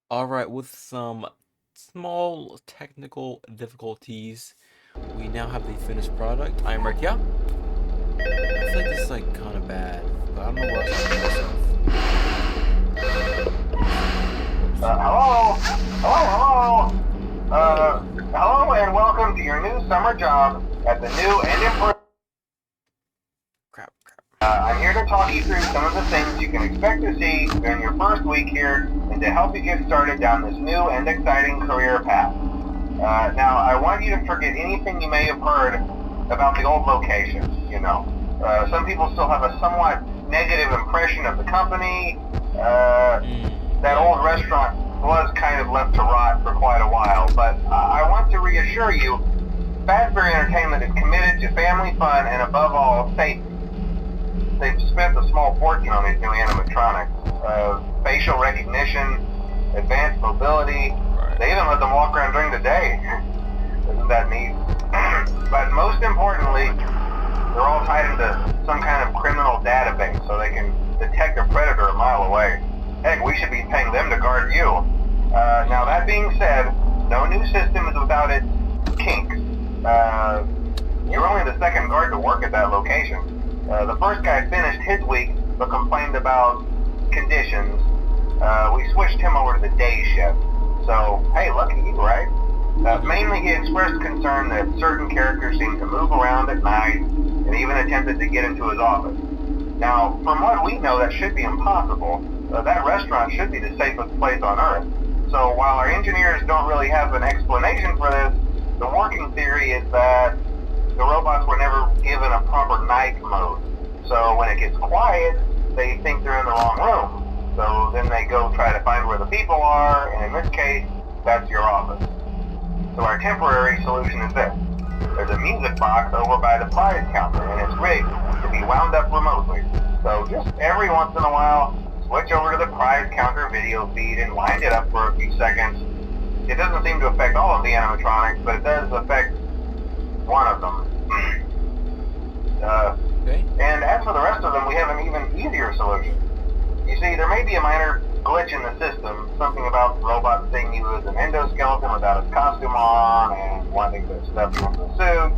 Alright, with some small technical difficulties, we now have the finished product. I am Rick, yeah? I feel like this is like kind of bad, but I don't know where else to put myself. Hello? Hello? Whoa. Hello and welcome to your new summer job at the new and improved... Crap. I'm here to talk you through some of the things you can expect to see during your first week here and to help you get started down this new and exciting career path. Now, I want you to forget anything you may have heard about the old location, you know. Some people still have a somewhat negative impression of the company. That old restaurant was kind of left to rot for quite a while, but I want to reassure you, Fazbear Entertainment is committed to family fun and above all, safety. They've spent a small fortune on these new animatronics. Facial recognition, advanced mobility. Right. They even let them walk around during the day. Isn't that neat? But most importantly, they're all tied into some kind of criminal database so they can detect a predator a mile away. Heck, we should be paying them to guard you. Now that being said, no new system is without its kinks. You're only the second guard to work at that location. The first guy finished his week but complained about conditions. We switched him over to the day shift. So, hey, lucky you, right? Mainly he expressed concern that certain characters seemed to move around at night and even attempted to get into his office. Now, from what we know, that should be impossible. That restaurant should be the safest place on Earth. So while our engineers don't really have an explanation for this, the working theory is that the robots were never given a proper night mode. So when it gets quiet, they think they're in the wrong room. So then they go try to find where the people are, and in this case, that's your office. So our temporary solution is this. There's a music box over by the prize counter, and it's rigged to be wound up remotely. So just every once in a while, switch over to the prize counter video feed and wind it up for a few seconds. It doesn't seem to affect all of the animatronics, but it does affect one of them. Okay. And as for the rest of them, we have an even easier solution. You see, there may be a minor glitch in the system, something about robots seeing you as an endoskeleton without its costume on and wanting to stuff you into the suit.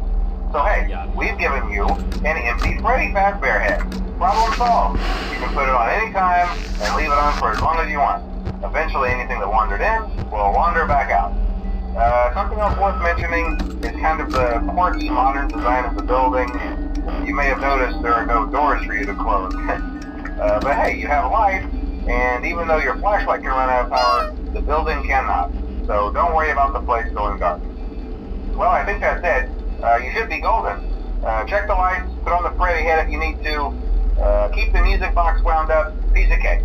So hey, we've given you an empty Freddy Fazbear head. Problem solved. You can put it on any time and leave it on for as long as you want. Eventually anything that wandered in will wander back out. Something else worth mentioning is kind of the quirky modern design of the building. You may have noticed there are no doors for you to close. But hey, you have a light, and even though your flashlight can run out of power, the building cannot. So don't worry about the place going dark. Well, I think that's it. You should be golden. Check the lights, put on the Freddy head if you need to. Keep the music box wound up. Piece of cake.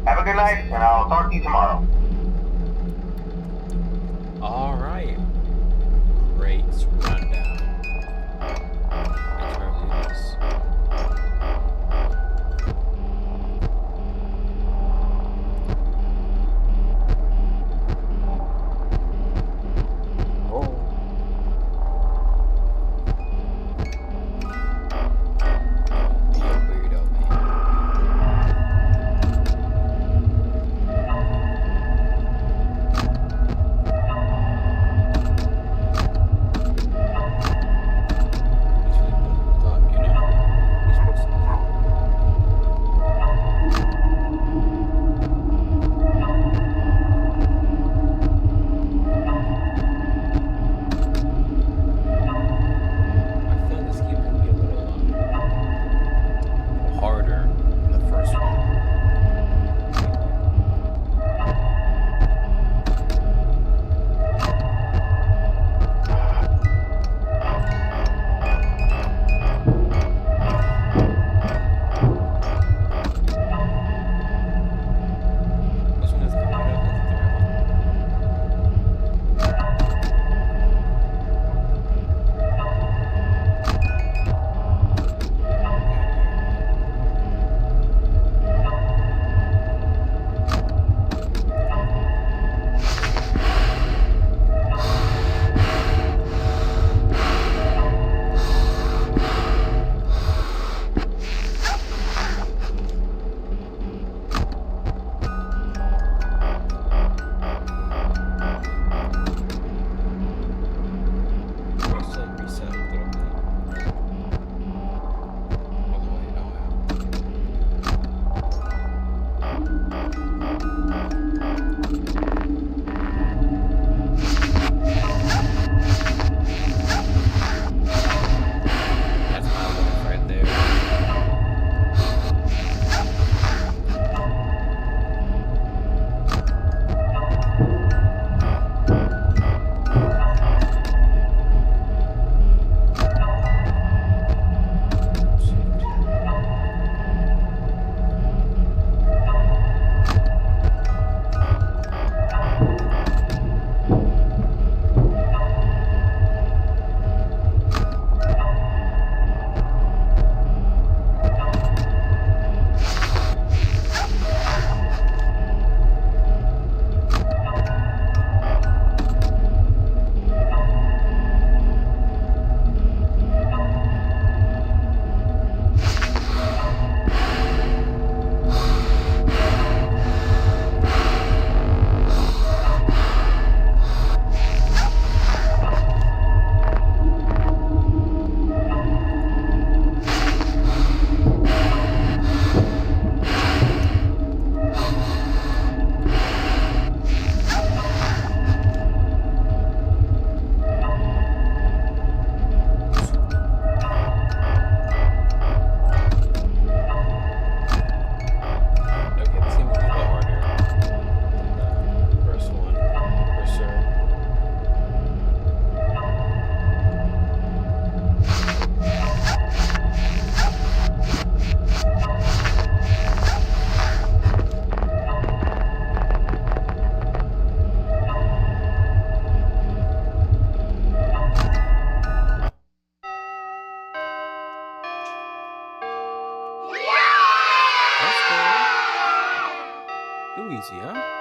Have a good night, and I'll talk to you tomorrow. Alright. Great rundown. Let's try to do this.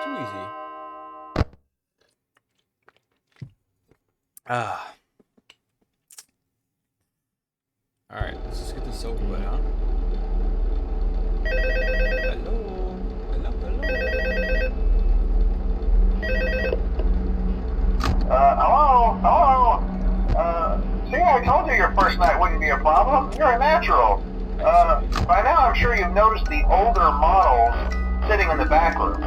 Too easy. Ah. Alright, let's just get this over with, huh? Hello? Hello, hello? Hello? See, I told you your first night wouldn't be a problem. You're a natural. By now I'm sure you've noticed the older models sitting in the back room.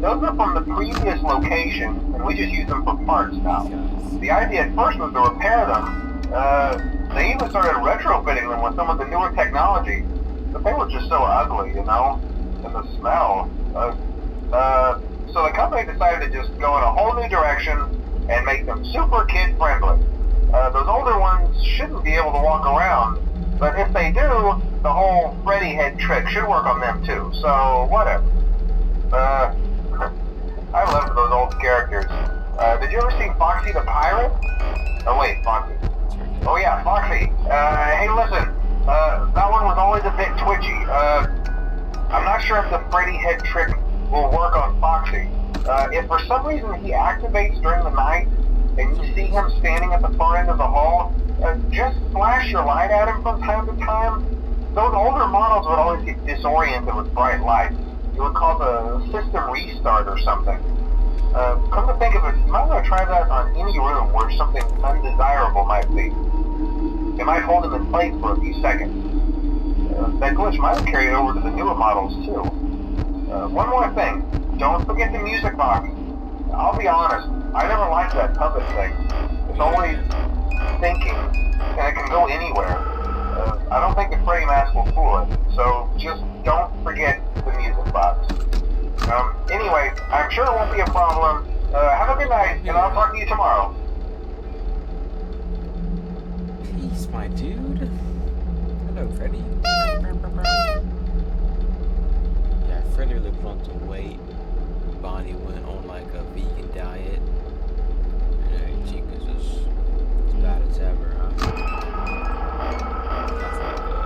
Those are from the previous location, and we just use them for parts now. The idea at first was to repair them. They even started retrofitting them with some of the newer technology, but they were just so ugly, you know? And the smell. So the company decided to just go in a whole new direction and make them super kid-friendly. Those older ones shouldn't be able to walk around, but if they do, the whole Freddy head trick should work on them too, so whatever. I loved those old characters. Did you ever see Foxy the Pirate? Oh wait, Foxy. Oh yeah, Foxy. Hey listen, that one was always a bit twitchy. I'm not sure if the Freddy head trick will work on Foxy. If for some reason he activates during the night, and you see him standing at the far end of the hall, just flash your light at him from time to time. Those older models would always get disoriented with bright lights. It would cause a system restart or something. Come to think of it, you might want to try that on any room where something undesirable might be. It might hold him in place for a few seconds. That glitch might carry it over to the newer models too. One more thing, don't forget the music box. I'll be honest, I never liked that puppet thing. It's always thinking, and it can go anywhere. I don't think the Freddy mask will fool it, so just don't forget the music box. Anyway, I'm sure it won't be a problem. Have a good night, and I'll talk to you tomorrow. Peace, my dude. Hello, Freddy. Yeah, Freddy really put on some weight. Bonnie went on like a vegan diet. And Chica's just as bad as ever, huh? That's not good.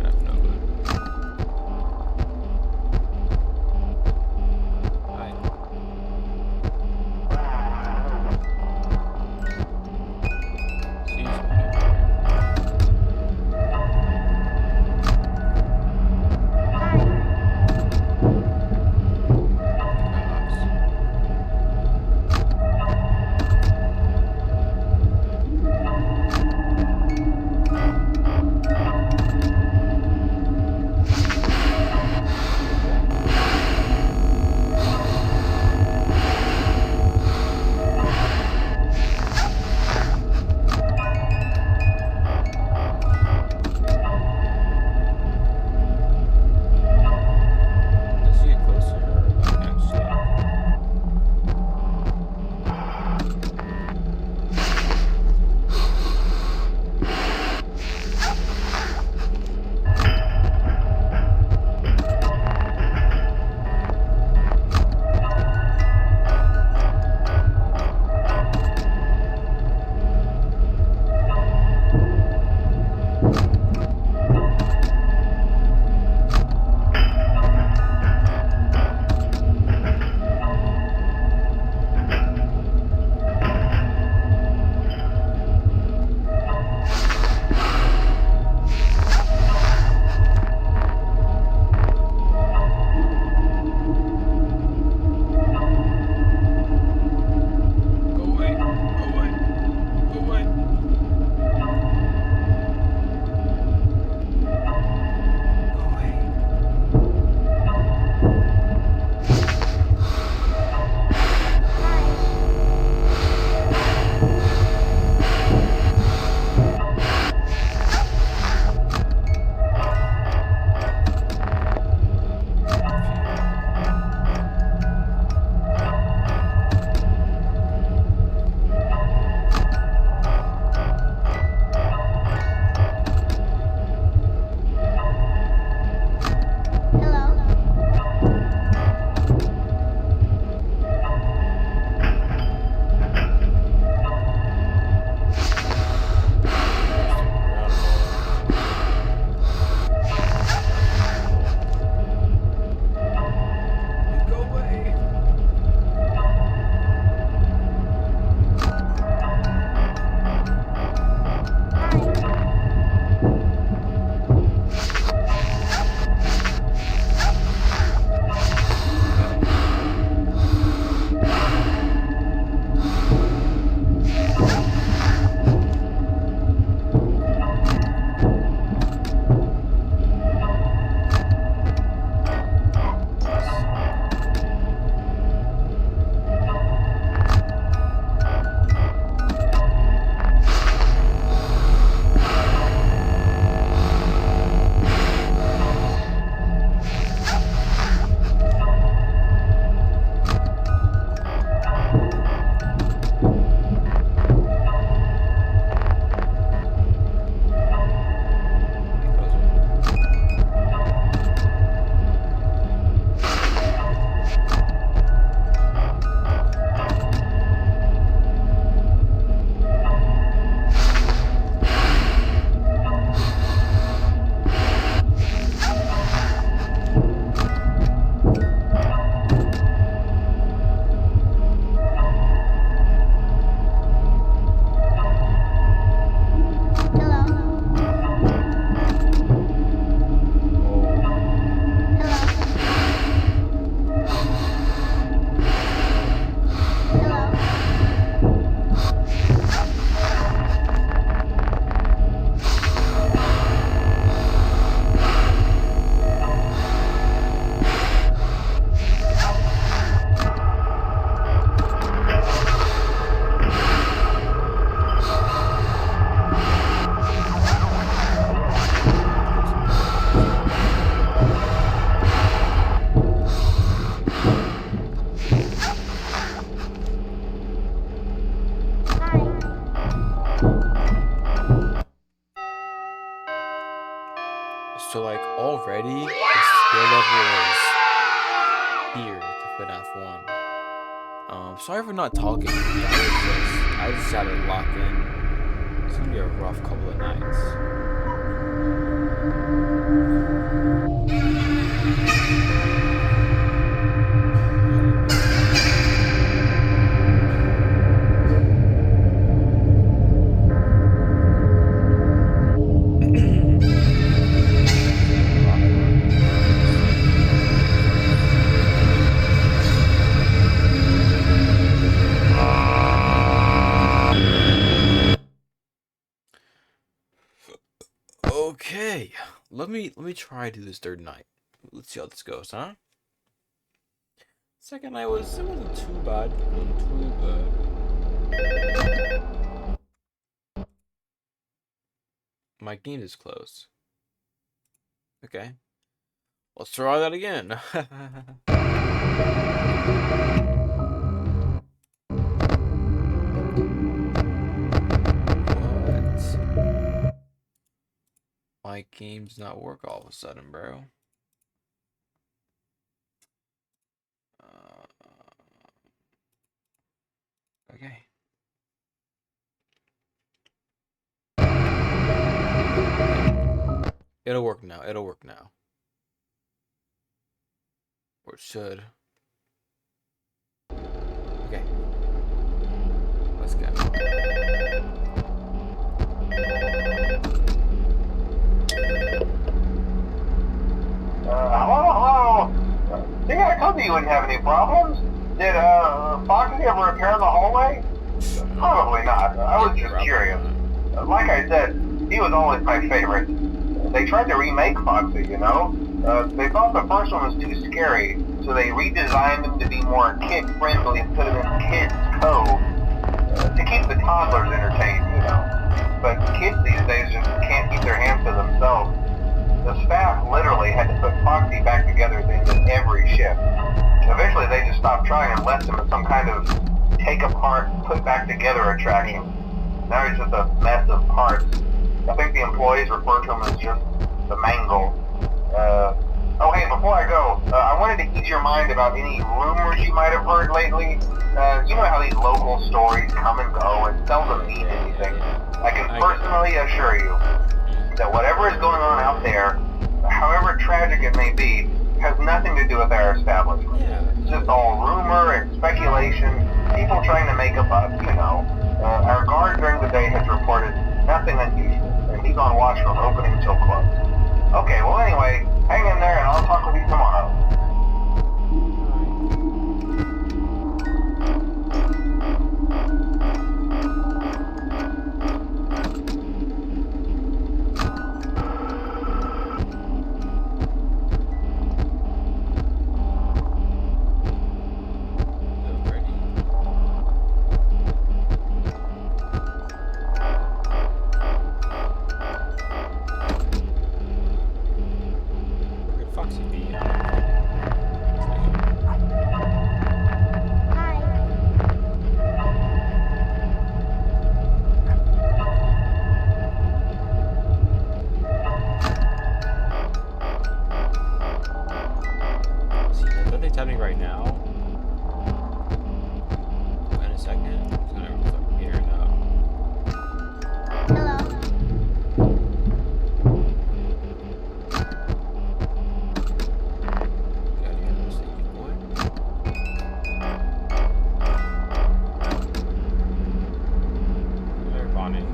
That's no good. Hi. Excuse me. like already the skill level is here to FNAF 1. Sorry for not talking. I just had to lock in. It's gonna be a rough couple of nights. Okay, let me try to do this third night. Let's see how this goes, huh? Second night wasn't too bad. Wasn't too bad. My game is closed. Okay, let's try that again. My game's not work all of a sudden, bro. Okay. It'll work now. It'll work now. Or it should. Okay. Let's go. Hello? See, I told you wouldn't have any problems. Did, Foxy ever appear in the hallway? Probably not. I was just curious. Like I said, he was always my favorite. They tried to remake Foxy, you know? They thought the first one was too scary, so they redesigned him to be more kid-friendly and put him in Kids Cove to keep the toddlers entertained, you know? But kids these days just can't keep their hands to themselves. The staff literally had to put Foxy back together at the end of every shift. Eventually they just stopped trying and left him as some kind of take-apart, put-back-together attraction. Now he's just a mess of parts. I think the employees refer to him as just the mangle. Oh hey, before I go, I wanted to ease your mind about any rumors you might have heard lately. You know how these local stories come and go and seldom mean anything. I can personally assure you that whatever is going on out there, however tragic it may be, has nothing to do with our establishment. It's just all rumor and speculation, people trying to make a buck, you know. Our guard during the day has reported nothing unusual, and he's on watch from opening till close. Okay, well anyway, hang in there and I'll talk with you tomorrow. Happening right now. In a second, it's gonna start appearing up. Hello. Gotta get this thing, boy. There, Bonnie.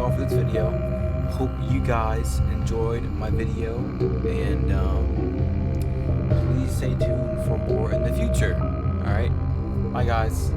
all for this video. Hope you guys enjoyed my video, and please stay tuned for more in the future. Alright, bye guys.